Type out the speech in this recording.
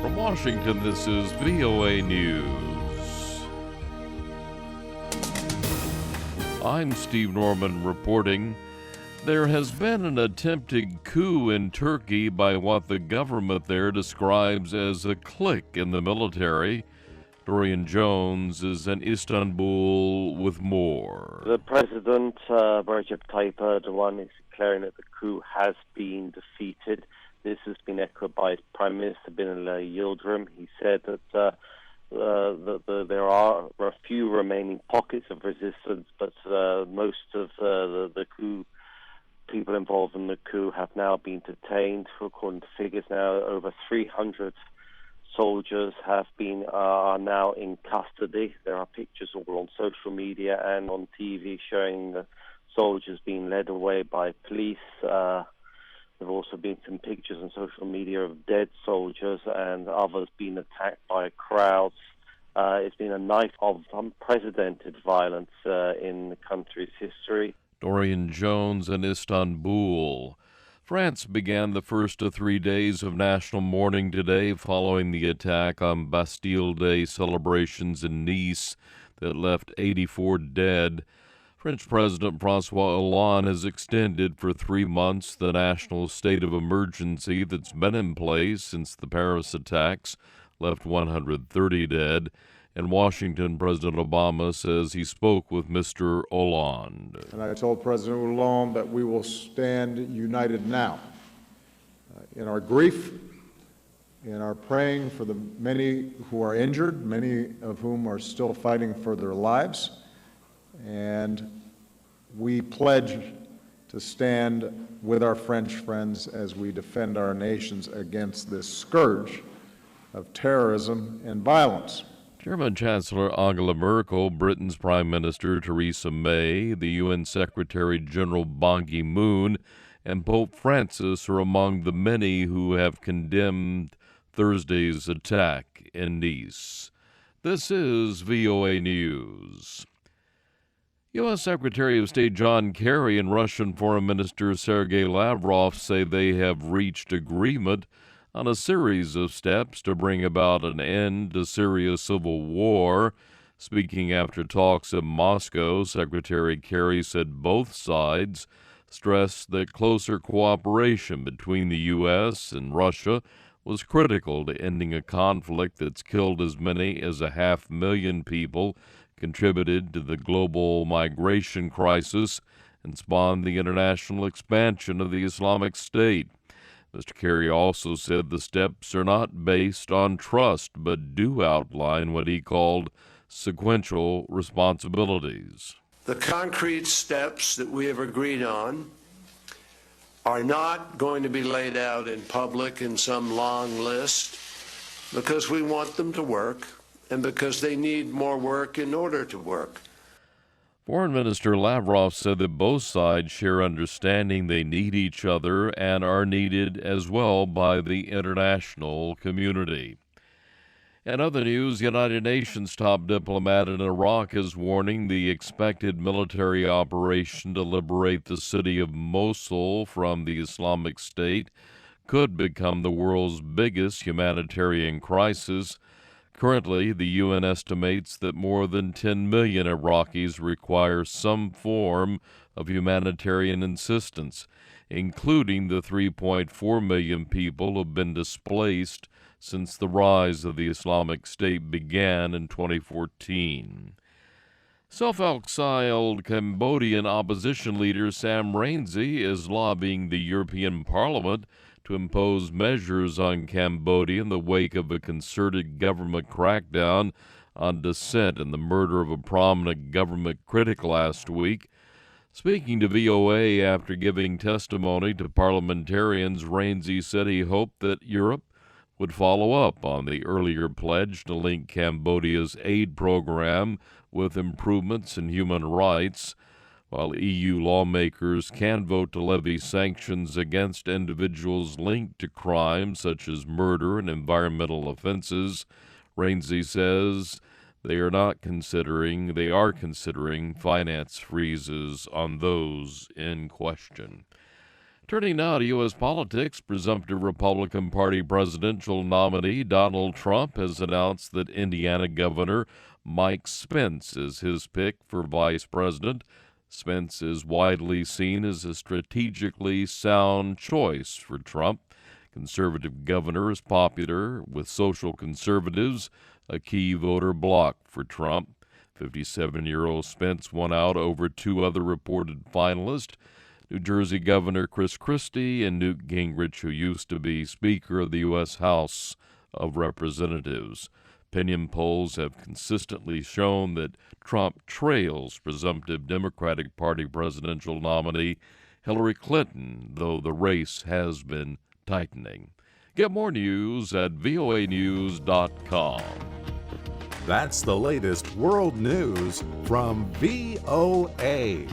From Washington, this is VOA News. I'm Steve Norman reporting. There has been an attempted coup in Turkey by what the government there describes as a clique in the military. Dorian Jones is in Istanbul with more. The president, Recep Tayyip Erdogan, is declaring that the coup has been defeated. This has been echoed by Prime Minister Binali Yildirim. He said that there are a few remaining pockets of resistance, but most of the coup people involved in the coup have now been detained. According to figures now, over 300 soldiers are now in custody. There are pictures all on social media and on TV showing the soldiers being led away by police. There have also been some pictures on social media of dead soldiers and others being attacked by crowds. It's been a night of unprecedented violence in the country's history. Dorian Jones in Istanbul. France began the first of 3 days of national mourning today following the attack on Bastille Day celebrations in Nice that left 84 dead. French President François Hollande has extended for 3 months the national state of emergency that's been in place since the Paris attacks left 130 dead. In Washington, President Obama says he spoke with Mr. Hollande. And I told President Hollande that we will stand united now in our grief, in our praying for the many who are injured, many of whom are still fighting for their lives. And we pledge to stand with our French friends as we defend our nations against this scourge of terrorism and violence. German Chancellor Angela Merkel, Britain's Prime Minister Theresa May, the UN Secretary General Ban Ki-moon, and Pope Francis are among the many who have condemned Thursday's attack in Nice. This is VOA News. U.S. Secretary of State John Kerry and Russian Foreign Minister Sergei Lavrov say they have reached agreement on a series of steps to bring about an end to Syria's civil war. Speaking after talks in Moscow, Secretary Kerry said both sides stressed that closer cooperation between the U.S. and Russia was critical to ending a conflict that's killed as many as 500,000 people, contributed to the global migration crisis, and spawned the international expansion of the Islamic State. Mr. Kerry also said the steps are not based on trust, but do outline what he called sequential responsibilities. The concrete steps that we have agreed on are not going to be laid out in public in some long list because we want them to work and because they need more work in order to work. Foreign Minister Lavrov said that both sides share understanding they need each other and are needed as well by the international community. In other news, United Nations top diplomat in Iraq is warning the expected military operation to liberate the city of Mosul from the Islamic State could become the world's biggest humanitarian crisis. Currently, the UN estimates that more than 10 million Iraqis require some form of humanitarian assistance, including the 3.4 million people who have been displaced since the rise of the Islamic State began in 2014. Self-exiled Cambodian opposition leader Sam Rainsy is lobbying the European Parliament to impose measures on Cambodia in the wake of a concerted government crackdown on dissent and the murder of a prominent government critic last week. Speaking to VOA after giving testimony to parliamentarians, Rainsy said he hoped that Europe would follow up on the earlier pledge to link Cambodia's aid program with improvements in human rights. While EU lawmakers can vote to levy sanctions against individuals linked to crimes such as murder and environmental offenses, Rainsy says they are considering finance freezes on those in question. Turning now to U.S. politics, presumptive Republican Party presidential nominee Donald Trump has announced that Indiana Governor Mike Spence is his pick for vice president. Spence is widely seen as a strategically sound choice for Trump. Conservative governor is popular with social conservatives, a key voter bloc for Trump. 57-year-old Spence won out over two other reported finalists, New Jersey Governor Chris Christie and Newt Gingrich, who used to be Speaker of the U.S. House of Representatives. Opinion polls have consistently shown that Trump trails presumptive Democratic Party presidential nominee Hillary Clinton, though the race has been tightening. Get more news at voanews.com. That's the latest world news from VOA.